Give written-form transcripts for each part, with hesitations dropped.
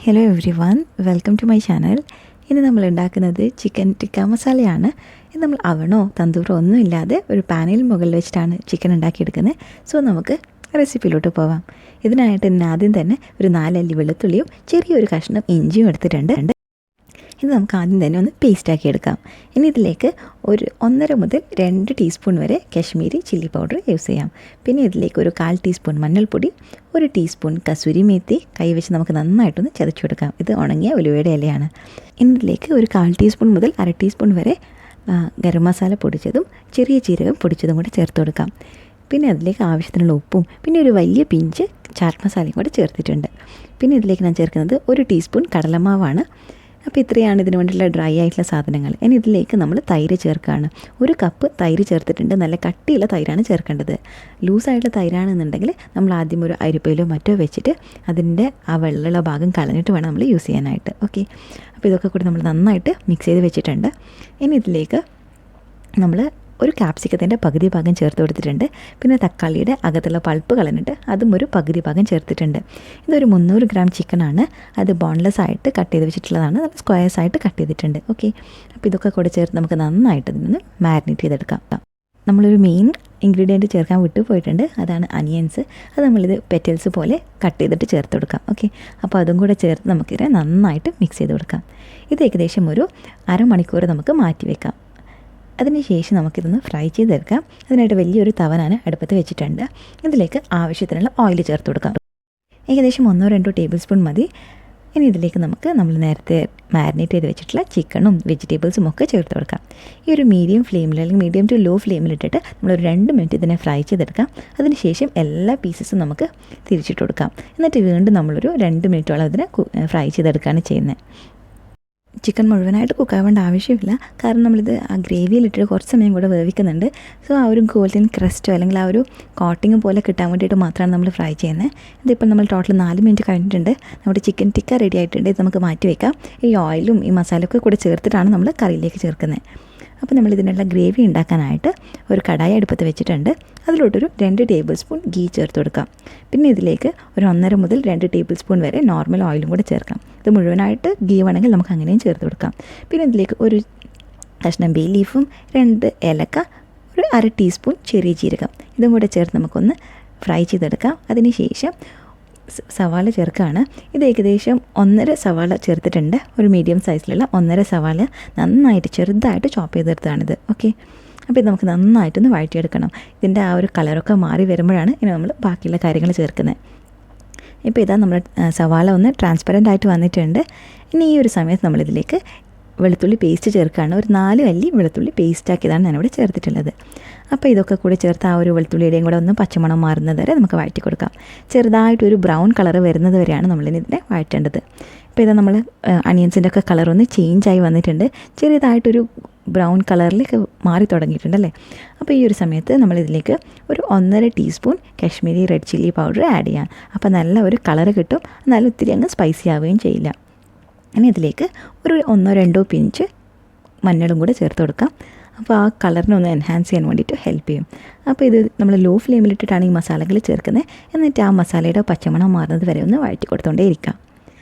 Hello everyone, welcome to my channel. ഇന്ന് നമ്മൾ ഉണ്ടാക്കുന്നത് ചിക്കൻ ടിക്ക മസാലയാണ്. ഇത് നമ്മൾ അവണോ തന്തൂറോ ഒന്നും ഇല്ലാതെ ഒരു പാനിൽ മുകളിൽ വെച്ചിട്ടാണ് ചിക്കൻ ഉണ്ടാക്കിയെടുക്കുന്നത്. സോ നമുക്ക് റെസിപ്പിയിലോട്ട് പോവാം. ഇതിനായിട്ട് ഇന്ന് ആദ്യം തന്നെ ഒരു 4 അല്ലി വെളുത്തുള്ളിയും ചെറിയൊരു കഷ്ണം ഇഞ്ചിയും എടുത്തിട്ടുണ്ട്. ഇത് നമുക്ക് ആദ്യം തന്നെ ഒന്ന് പേസ്റ്റാക്കി എടുക്കാം. ഇനി ഇതിലേക്ക് ഒരു 1.5 മുതൽ 2 ടീസ്പൂൺ വരെ കാശ്മീരി ചില്ലി പൗഡർ യൂസ് ചെയ്യാം. പിന്നെ ഇതിലേക്ക് ഒരു 1/4 ടീസ്പൂൺ മഞ്ഞൾപ്പൊടി, 1 ടീസ്പൂൺ കസൂരി മേത്തി കൈവച്ച് നമുക്ക് നന്നായിട്ടൊന്ന് ചതച്ചെടുക്കാം. ഇത് ഉണങ്ങിയ ഉലുവയുടെ ഇലയാണ്. ഇനി ഇതിലേക്ക് ഒരു 1/4 ടീസ്പൂൺ മുതൽ 1/2 ടീസ്പൂൺ വരെ ഗരം മസാല പൊടിച്ചതും ചെറിയ ജീരകം പൊടിച്ചതും കൂടെ ചേർത്ത് കൊടുക്കാം. പിന്നെ അതിലേക്ക് ആവശ്യത്തിനുള്ള ഉപ്പും പിന്നെ ഒരു വലിയ പിഞ്ച് ചാറ്റ് മസാലയും കൂടെ ചേർത്തിട്ടുണ്ട്. പിന്നെ ഇതിലേക്ക് ഞാൻ ചേർക്കുന്നത് 1 ടീസ്പൂൺ കടലമാവാണ്. അപ്പോൾ ഇത്രയാണ് ഇതിന് വേണ്ടിയുള്ള ഡ്രൈ ആയിട്ടുള്ള സാധനങ്ങൾ. ഇനി ഇതിലേക്ക് നമ്മൾ തൈര് ചേർക്കുകയാണ്. 1 കപ്പ് തൈര് ചേർത്തിട്ടുണ്ട്. നല്ല കട്ടിയുള്ള തൈരാണ് ചേർക്കേണ്ടത്. ലൂസായിട്ടുള്ള തൈരാണെന്നുണ്ടെങ്കിൽ നമ്മൾ ആദ്യം ഒരു അരിപ്പയിലോ മറ്റോ വെച്ചിട്ട് അതിൻ്റെ ആ വെള്ളമുള്ള ഭാഗം കളഞ്ഞിട്ട് വേണം നമ്മൾ യൂസ് ചെയ്യാനായിട്ട്. ഓക്കെ, അപ്പോൾ ഇതൊക്കെ കൂടി നമ്മൾ നന്നായിട്ട് മിക്സ് ചെയ്ത് വെച്ചിട്ടുണ്ട്. ഇനി ഇതിലേക്ക് നമ്മൾ ഒരു ക്യാപ്സിക്കത്തിൻ്റെ പകുതി ഭാഗം ചേർത്ത് കൊടുത്തിട്ടുണ്ട്. പിന്നെ തക്കാളിയുടെ അകത്തുള്ള പൾപ്പ് കളഞ്ഞിട്ട് അതും ഒരു പകുതി ഭാഗം ചേർത്തിട്ടുണ്ട്. ഇതൊരു 300 ഗ്രാം ചിക്കനാണ്. അത് ബോൺലെസ് ആയിട്ട് കട്ട് ചെയ്ത് വെച്ചിട്ടുള്ളതാണ്. സ്ക്വയർസ് ആയിട്ട് കട്ട് ചെയ്തിട്ടുണ്ട്. ഓക്കെ, അപ്പോൾ ഇതൊക്കെ കൂടെ ചേർത്ത് നമുക്ക് നന്നായിട്ട് ഇതിനൊന്ന് മാരിനേറ്റ് ചെയ്തെടുക്കാം. നമ്മളൊരു മെയിൻ ഇൻഗ്രീഡിയൻറ്റ് ചേർക്കാൻ വിട്ടുപോയിട്ടുണ്ട്. അതാണ് അനിയൻസ്. അത് നമ്മളിത് പെറ്റൽസ് പോലെ കട്ട് ചെയ്തിട്ട് ചേർത്ത് കൊടുക്കാം. ഓക്കെ, അപ്പോൾ അതും കൂടെ ചേർത്ത് നമുക്കിതിനെ നന്നായിട്ട് മിക്സ് ചെയ്ത് കൊടുക്കാം. ഇത് ഏകദേശം ഒരു അരമണിക്കൂർ നമുക്ക് മാറ്റി വെക്കാം. അതിനുശേഷം നമുക്കിതൊന്ന് ഫ്രൈ ചെയ്തെടുക്കാം. അതിനായിട്ട് വലിയൊരു തവ ഞാൻ അടുപ്പത്ത് വെച്ചിട്ടുണ്ട്. ഇതിലേക്ക് ആവശ്യത്തിനുള്ള ഓയിൽ ചേർത്ത് കൊടുക്കാം. ഏകദേശം 1-2 ടേബിൾ സ്പൂൺ മതി. ഇനി ഇതിലേക്ക് നമ്മൾ നേരത്തെ മാരിനേറ്റ് ചെയ്ത് വെച്ചിട്ടുള്ള ചിക്കനും വെജിറ്റബിൾസും ഒക്കെ ചേർത്ത് കൊടുക്കാം. ഈ ഒരു മീഡിയം ഫ്ലെയിമിൽ അല്ലെങ്കിൽ മീഡിയം ടു ലോ ഫ്ലെയിമിലിട്ടിട്ട് നമ്മളൊരു 2 മിനിറ്റ് ഇതിനെ ഫ്രൈ ചെയ്തെടുക്കാം. അതിനുശേഷം എല്ലാ പീസസും നമുക്ക് തിരിച്ചിട്ട് കൊടുക്കാം. എന്നിട്ട് വീണ്ടും നമ്മളൊരു 2 മിനിറ്റോളം ഇതിനെ ഫ്രൈ ചെയ്തെടുക്കുകയാണ് ചെയ്യുന്നത്. ചിക്കൻ മുഴുവനായിട്ട് കുക്കാവേണ്ട ആവശ്യമില്ല. കാരണം നമ്മളിത് ആ ഗ്രേവിയിലിട്ട് കുറച്ച് സമയം കൂടെ വേവിക്കുന്നുണ്ട്. സോ ആ ഒരു ഗോൾഡൻ ക്രസ്റ്റോ അല്ലെങ്കിൽ ആ ഒരു കോട്ടിങ് പോലെ കിട്ടാൻ വേണ്ടിയിട്ട് മാത്രമാണ് നമ്മൾ ഫ്രൈ ചെയ്യുന്നത്. ഇതിപ്പോൾ നമ്മൾ ടോട്ടൽ 4 മിനിറ്റ് കഴിഞ്ഞിട്ടുണ്ട്. നമ്മുടെ ചിക്കൻ ടിക്ക റെഡി ആയിട്ടുണ്ട്. ഇത് നമുക്ക് മാറ്റി വയ്ക്കാം. ഈ ഓയിലും ഈ മസാലയൊക്കെ കൂടെ ചേർത്തിട്ടാണ് നമ്മൾ കറിയിലേക്ക് ചേർക്കുന്നത്. അപ്പോൾ നമ്മളിതിനുള്ള ഗ്രേവി ഉണ്ടാക്കാനായിട്ട് ഒരു കടായി അടുപ്പത്ത് വെച്ചിട്ടുണ്ട്. അതിലോട്ടൊരു 2 ടേബിൾ സ്പൂൺ ഗീ ചേർത്ത് കൊടുക്കാം. പിന്നെ ഇതിലേക്ക് ഒരു 1.5 മുതൽ 2 ടേബിൾ സ്പൂൺ വരെ നോർമൽ ഓയിലും കൂടെ ചേർക്കാം. ഇത് മുഴുവനായിട്ട് ഗീ വേണമെങ്കിൽ നമുക്ക് അങ്ങനെയും ചേർത്ത് കൊടുക്കാം. പിന്നെ ഇതിലേക്ക് ഒരു കഷ്ണം ബേ ലീഫും 2 ഏലക്ക, ഒരു 1/2 ടീസ്പൂൺ ചെറിയ ജീരകം ഇതും കൂടെ ചേർത്ത് നമുക്കൊന്ന് ഫ്രൈ ചെയ്തെടുക്കാം. അതിനുശേഷം സവാള ചേർക്കുകയാണ്. ഇത് ഏകദേശം 1.5 സവാള ചേർത്തിട്ടുണ്ട്. ഒരു മീഡിയം സൈസിലുള്ള 1.5 സവാള നന്നായിട്ട് ചെറുതായിട്ട് ചോപ്പ് ചെയ്തെടുത്താണിത്. ഓക്കെ, അപ്പോൾ ഇത് നമുക്ക് നന്നായിട്ടൊന്ന് വഴറ്റിയെടുക്കണം. ഇതിൻ്റെ ആ ഒരു കളറൊക്കെ മാറി വരുമ്പോഴാണ് ഇനി നമ്മൾ ബാക്കിയുള്ള കാര്യങ്ങൾ ചേർക്കുന്നത്. ഇപ്പോൾ ഇതാ നമ്മൾ സവാള ഒന്ന് ട്രാൻസ്പെറൻ്റ് ആയിട്ട് വന്നിട്ടുണ്ട്. ഇനി ഈ ഒരു സമയത്ത് നമ്മളിതിലേക്ക് വെളുത്തുള്ളി പേസ്റ്റ് ചേർക്കുകയാണ്. ഒരു 4 അല്ലി വെളുത്തുള്ളി പേസ്റ്റാക്കിയതാണ് ഞാനിവിടെ ചേർത്തിട്ടുള്ളത്. അപ്പോൾ ഇതൊക്കെ കൂടി ചേർത്ത് ആ ഒരു വെളുത്തുള്ളിയുടെയും കൂടെ ഒന്ന് പച്ചമണം മാറുന്നത് വരെ നമുക്ക് വഴറ്റി കൊടുക്കാം. ചെറുതായിട്ടൊരു ബ്രൗൺ കളർ വരുന്നത് വരെയാണ് നമ്മളിതിനെ വഴറ്റേണ്ടത്. ഇപ്പോൾ ഇതാ നമ്മൾ അണിയൻസിൻ്റെ ഒക്കെ കളറൊന്ന് ചേഞ്ചായി വന്നിട്ടുണ്ട്. ചെറിയതായിട്ടൊരു ബ്രൗൺ കളറിലേക്ക് മാറി തുടങ്ങിയിട്ടുണ്ടല്ലേ. അപ്പോൾ ഈ ഒരു സമയത്ത് നമ്മളിതിലേക്ക് ഒരു 1.5 teaspoon Kashmiri red chilli powder add ചെയ്യാം. അപ്പോൾ നല്ല ഒരു കളറ് കിട്ടും. എന്നാലും ഒത്തിരി അങ്ങ് സ്പൈസി ആവുകയും ചെയ്യില്ല. ഇനി ഇതിലേക്ക് ഒരു 1-2 പിഞ്ച് മഞ്ഞളും കൂടെ ചേർത്ത് കൊടുക്കാം. അപ്പോൾ ആ കളറിനെ ഒന്ന് എൻഹാൻസ് ചെയ്യാൻ വേണ്ടിയിട്ട് ഹെൽപ്പ് ചെയ്യും. അപ്പോൾ ഇത് നമ്മൾ ലോ ഫ്ലെയിമിലിട്ടിട്ടാണ് ഈ മസാലകൾ ചേർക്കുന്നത്. എന്നിട്ട് ആ മസാലയുടെ പച്ചമണം മാറുന്നത് വരെ ഒന്ന് വഴറ്റി കൊടുത്തുകൊണ്ടേ ഇരിക്കാം.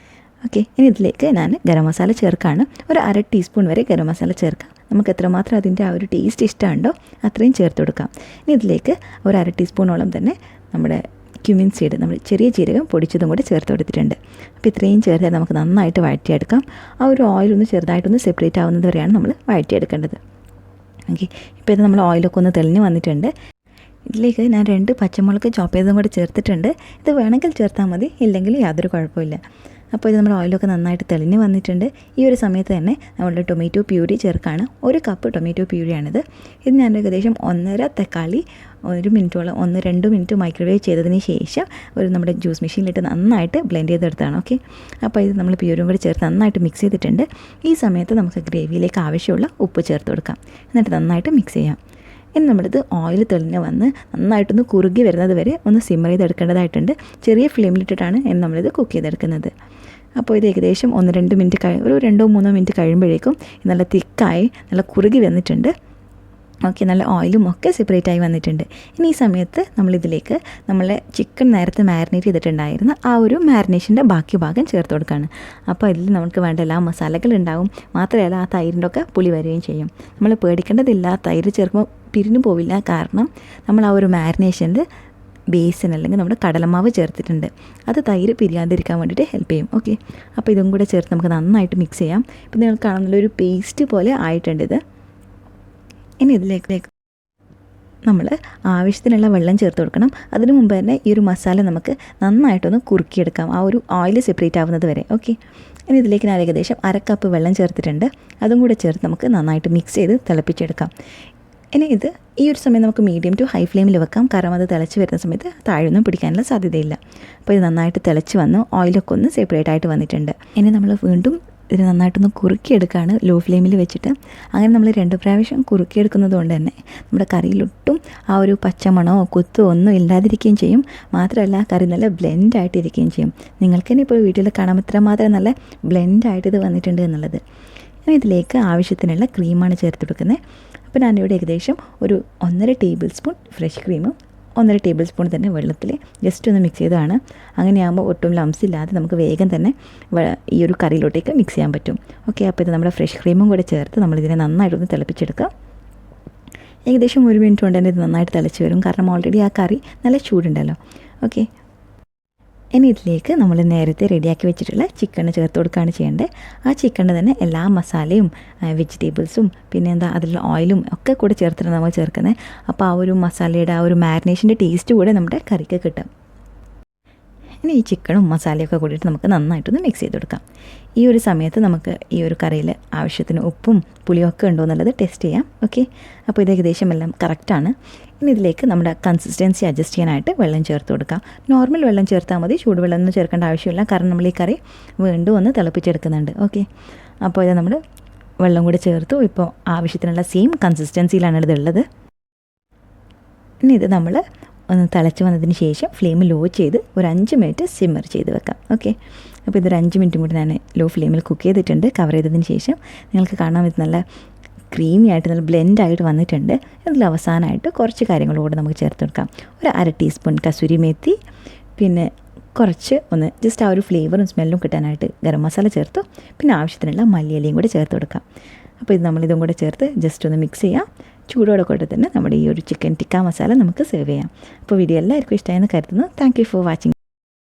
ഓക്കെ, ഇനി ഇതിലേക്ക് ഞാൻ ഗരം മസാല ചേർക്കുകയാണ്. ഒരു 1/2 ടീസ്പൂൺ വരെ ഗരം മസാല ചേർക്കാം. നമുക്ക് എത്രമാത്രം അതിൻ്റെ ആ ഒരു ടേസ്റ്റ് ഇഷ്ടമുണ്ടോ അത്രയും ചേർത്ത് കൊടുക്കാം. ഇനി ഇതിലേക്ക് ഒരു 1/2 ടീസ്പൂണോളം തന്നെ നമ്മുടെ ക്യുമിൻ സീഡ്, നമ്മൾ ചെറിയ ജീരകം പൊടിച്ചതും കൂടെ ചേർത്ത് കൊടുത്തിട്ടുണ്ട്. അപ്പോൾ ഇത്രയും ചേർത്താൽ നമുക്ക് നന്നായിട്ട് വഴറ്റിയെടുക്കാം. ആ ഒരു ഓയിലൊന്ന് ചെറുതായിട്ടൊന്ന് സെപ്പറേറ്റ് ആവുന്നത് വരെയാണ് നമ്മൾ വഴറ്റിയെടുക്കേണ്ടത്. ഓക്കെ, ഇപ്പോൾ ഇത് നമ്മൾ ഓയിലൊക്കെ ഒന്ന് തെളിഞ്ഞ് വന്നിട്ടുണ്ട്. ഇതിലേക്ക് ഞാൻ 2 പച്ചമുളക് ചോപ്പ് ചെയ്തതും കൂടെ ചേർത്തിട്ടുണ്ട്. ഇത് വേണമെങ്കിൽ ചേർത്താൽ മതി, ഇല്ലെങ്കിൽ യാതൊരു കുഴപ്പമില്ല. അപ്പോൾ ഇത് നമ്മുടെ ഓയിലൊക്കെ നന്നായിട്ട് തെളിഞ്ഞ് വന്നിട്ടുണ്ട്. ഈ ഒരു സമയത്ത് തന്നെ നമ്മളുടെ ടൊമാറ്റോ പ്യൂരി ചേർക്കുകയാണ്. 1 കപ്പ് ടൊമാറ്റോ പ്യൂരിയാണിത്. ഇത് ഞാൻ ഏകദേശം 1.5 തക്കാളി 1 മിനിറ്റോളം 1-2 മിനിറ്റ് മൈക്രോവേവ് ചെയ്തതിന് ശേഷം ഒരു നമ്മുടെ ജ്യൂസ് മെഷീനിലിട്ട് നന്നായിട്ട് ബ്ലെൻഡ് ചെയ്തെടുത്താണ്. ഓക്കെ, അപ്പോൾ ഇത് നമ്മൾ പ്യൂരും കൂടി ചേർത്ത് നന്നായിട്ട് മിക്സ് ചെയ്തിട്ടുണ്ട്. ഈ സമയത്ത് നമുക്ക് ഗ്രേവിയിലേക്ക് ആവശ്യമുള്ള ഉപ്പ് ചേർത്ത് കൊടുക്കാം. എന്നിട്ട് നന്നായിട്ട് മിക്സ് ചെയ്യാം. ഇനി നമ്മളിത് ഓയിൽ തെളിഞ്ഞ് വന്ന് നന്നായിട്ടൊന്ന് കുറുകി വരുന്നത് വരെ ഒന്ന് സിമ്മർ ചെയ്തെടുക്കേണ്ടതായിട്ടുണ്ട്. ചെറിയ ഫ്ലെയിമിലിട്ടിട്ടാണ് നമ്മളിത് കുക്ക് ചെയ്തെടുക്കുന്നത്. അപ്പോൾ ഇത് ഏകദേശം 1-2 മിനിറ്റ് ഒരു 2-3 മിനിറ്റ് കഴിയുമ്പോഴേക്കും നല്ല തിക്കായി നല്ല കുറുകി വന്നിട്ടുണ്ട്. ഓക്കെ, നല്ല ഓയിലും ഒക്കെ സെപ്പറേറ്റ് ആയി വന്നിട്ടുണ്ട്. ഇനി ഈ സമയത്ത് നമ്മളിതിലേക്ക് നമ്മളെ ചിക്കൻ നേരത്തെ മാരിനേറ്റ് ചെയ്തിട്ടുണ്ടായിരുന്ന ആ ഒരു മാരിനേഷൻ്റെ ബാക്കി ഭാഗം ചേർത്ത് കൊടുക്കുകയാണ്. അപ്പോൾ ഇതിൽ നമുക്ക് വേണ്ട എല്ലാ മസാലകളുണ്ടാവും. മാത്രമല്ല ആ തൈരിൻ്റെ ഒക്കെ പുളി വരികയും ചെയ്യും. നമ്മൾ പേടിക്കേണ്ടതില്ല, തൈര് ചേർക്കുമ്പോൾ പിരിഞ്ഞു പോവില്ല. കാരണം നമ്മൾ ആ ഒരു മാരിനേഷനിൽ ബേസിൻ അല്ലെങ്കിൽ നമ്മുടെ കടലമാവ് ചേർത്തിട്ടുണ്ട്. അത് തൈര് പിരിയാതിരിക്കാൻ വേണ്ടിയിട്ട് ഹെൽപ്പ് ചെയ്യും. ഓക്കെ, അപ്പോൾ ഇതും കൂടെ ചേർത്ത് നമുക്ക് നന്നായിട്ട് മിക്സ് ചെയ്യാം. ഇപ്പം നിങ്ങൾ കാണുന്ന ഒരു പേസ്റ്റ് പോലെ ആയിട്ടുണ്ട് ഇത്. ഇനി ഇതിലേക്ക് നമ്മൾ ആവശ്യത്തിനുള്ള വെള്ളം ചേർത്ത് കൊടുക്കണം. അതിന് മുമ്പ് തന്നെ ഈ ഒരു മസാല നമുക്ക് നന്നായിട്ടൊന്ന് കുറുക്കിയെടുക്കാം, ആ ഒരു ഓയിൽ സെപ്പറേറ്റ് ആവുന്നത് വരെ. ഓക്കെ, ഇനി ഇതിലേക്ക് ഞാൻ ഏകദേശം 1/2 കപ്പ് വെള്ളം ചേർത്തിട്ടുണ്ട്. അതും കൂടെ ചേർത്ത് നമുക്ക് നന്നായിട്ട് മിക്സ് ചെയ്ത് തിളപ്പിച്ചെടുക്കാം. ഇനി ഇത് ഈ ഒരു സമയം നമുക്ക് മീഡിയം ടു ഹൈ ഫ്ലെയിമിൽ വെക്കാം. കാരണം അത് തിളച്ച് വരുന്ന സമയത്ത് താഴെയൊന്നും പിടിക്കാനുള്ള സാധ്യതയില്ല. അപ്പോൾ ഇത് നന്നായിട്ട് തിളച്ച് വന്ന് ഓയിലൊക്കെ ഒന്ന് സെപ്പറേറ്റ് ആയിട്ട് വന്നിട്ടുണ്ട്. ഇനി നമ്മൾ വീണ്ടും ഇത് നന്നായിട്ടൊന്ന് കുറുക്കിയെടുക്കുകയാണ് ലോ ഫ്ലെയിമിൽ വെച്ചിട്ട്. അങ്ങനെ നമ്മൾ 2 പ്രാവശ്യം കുറുക്കിയെടുക്കുന്നത് കൊണ്ട് തന്നെ നമ്മുടെ കറിയിലൊട്ടും ആ ഒരു പച്ചമണോ കുത്തോ ഒന്നും ഇല്ലാതിരിക്കുകയും ചെയ്യും. മാത്രമല്ല കറി നല്ല ബ്ലെൻഡായിട്ടിരിക്കുകയും ചെയ്യും. നിങ്ങൾക്ക് തന്നെ ഇപ്പോൾ വീട്ടിൽ കാണാൻ ഇത്രമാത്രം നല്ല ബ്ലെൻഡായിട്ട് ഇത് വന്നിട്ടുണ്ട് എന്നുള്ളത്. ഇനി ഇതിലേക്ക് ആവശ്യത്തിനുള്ള ക്രീമാണ് ചേർത്ത് കൊടുക്കുന്നത്. അപ്പോൾ ഞാനിവിടെ ഏകദേശം ഒരു 1.5 ടേബിൾ സ്പൂൺ ഫ്രഷ് ക്രീമും 1.5 ടേബിൾ സ്പൂൺ തന്നെ വെള്ളത്തിൽ ജസ്റ്റ് ഒന്ന് മിക്സ് ചെയ്തതാണ്. അങ്ങനെയാകുമ്പോൾ ഒട്ടും ലംസ് ഇല്ലാതെ നമുക്ക് വേഗം തന്നെ ഈ ഒരു കറിയിലോട്ടേക്ക് മിക്സ് ചെയ്യാൻ പറ്റും. ഓക്കെ, അപ്പോൾ ഇത് നമ്മുടെ ഫ്രഷ് ക്രീമും കൂടെ ചേർത്ത് നമ്മളിതിനെ നന്നായിട്ടൊന്ന് തിളപ്പിച്ചെടുക്കാം. ഏകദേശം 1 മിനിറ്റ് കൊണ്ട് തന്നെ ഇത് നന്നായിട്ട് തിളച്ച് വരും. കാരണം ഓൾറെഡി ആ കറി നല്ല ചൂടുണ്ടല്ലോ. ഓക്കെ, ഇനി ഇതിലേക്ക് നമ്മൾ നേരത്തെ റെഡിയാക്കി വെച്ചിട്ടുള്ള ചിക്കൻ ചേർത്ത് കൊടുക്കുകയാണ് ചെയ്യേണ്ടത്. ആ ചിക്കനിൽ തന്നെ എല്ലാ മസാലയും വെജിറ്റബിൾസും പിന്നെ അതിലുള്ള ഓയിലും ഒക്കെ കൂടെ ചേർത്തിട്ടാണ് നമ്മൾ ചേർക്കുന്നത്. അപ്പോൾ ആ ഒരു മസാലയുടെ ആ ഒരു മാരിനേഷൻ്റെ ടേസ്റ്റ് കൂടെ നമ്മുടെ കറിക്ക് കിട്ടും. ഇനി ഈ ചിക്കനും മസാലയൊക്കെ കൂടിയിട്ട് നമുക്ക് നന്നായിട്ടൊന്ന് മിക്സ് ചെയ്ത് കൊടുക്കാം. ഈ ഒരു സമയത്ത് നമുക്ക് ഈ ഒരു കറിയിൽ ആവശ്യത്തിന് ഉപ്പും പുളിയൊക്കെ ഉണ്ടോ എന്നുള്ളത് ടെസ്റ്റ് ചെയ്യാം. ഓക്കെ, അപ്പോൾ ഇത് ഏകദേശം എല്ലാം കറക്റ്റാണ്. ഇനി ഇതിലേക്ക് നമ്മുടെ കൺസിസ്റ്റൻസി അഡ്ജസ്റ്റ് ചെയ്യാനായിട്ട് വെള്ളം ചേർത്ത് കൊടുക്കാം. നോർമൽ വെള്ളം ചേർത്താൽ മതി, ചൂടുവെള്ളം ഒന്നും ചേർക്കേണ്ട ആവശ്യമില്ല. കാരണം നമ്മൾ ഈ കറി വീണ്ടും ഒന്ന് തിളപ്പിച്ചെടുക്കുന്നുണ്ട്. ഓക്കെ, അപ്പോൾ ഇത് നമ്മൾ വെള്ളം കൂടെ ചേർത്തു. ഇപ്പോൾ ആവശ്യത്തിനുള്ള സെയിം കൺസിസ്റ്റൻസിയിലാണ് ഇതുള്ളത്. ഇനി ഇത് നമ്മൾ ഒന്ന് തിളച്ച് വന്നതിന് ശേഷം ഫ്ലെയിം ലോ ചെയ്ത് ഒരു 5 മിനിറ്റ് സിമ്മർ ചെയ്ത് വെക്കാം. ഓക്കെ, അപ്പോൾ ഇതൊരു 5 മിനിറ്റും കൂടി ഞാൻ ലോ ഫ്ലെയിമിൽ കുക്ക് ചെയ്തിട്ടുണ്ട്. കവർ ചെയ്തതിന് ശേഷം നിങ്ങൾക്ക് കാണാൻ ഇത് നല്ല ക്രീമി ആയിട്ട് നല്ല ബ്ലെൻഡായിട്ട് വന്നിട്ടുണ്ട്. ഇതിൽ അവസാനമായിട്ട് കുറച്ച് കാര്യങ്ങളോട് നമുക്ക് ചേർത്ത് കൊടുക്കാം. ഒരു 1/2 ടീസ്പൂൺ കസൂരി മേത്തി, പിന്നെ കുറച്ച് ഒന്ന് ജസ്റ്റ് ആ ഒരു ഫ്ലേവറും സ്മെല്ലും കിട്ടാനായിട്ട് ഗരം മസാല ചേർത്തു. പിന്നെ ആവശ്യത്തിനുള്ള മല്ലിയിലയും കൂടി ചേർത്ത് കൊടുക്കാം. അപ്പോൾ ഇത് നമ്മളിതും കൂടെ ചേർത്ത് ജസ്റ്റ് ഒന്ന് മിക്സ് ചെയ്യാം. ചൂടോടെ കൂടെ തന്നെ നമ്മുടെ ഈ ഒരു ചിക്കൻ ടിക്ക മസാല നമുക്ക് സെർവ് ചെയ്യാം. അപ്പോൾ വീഡിയോ എല്ലാവർക്കും ഇഷ്ടമായെന്ന് കരുതുന്നു. Thank you for watching.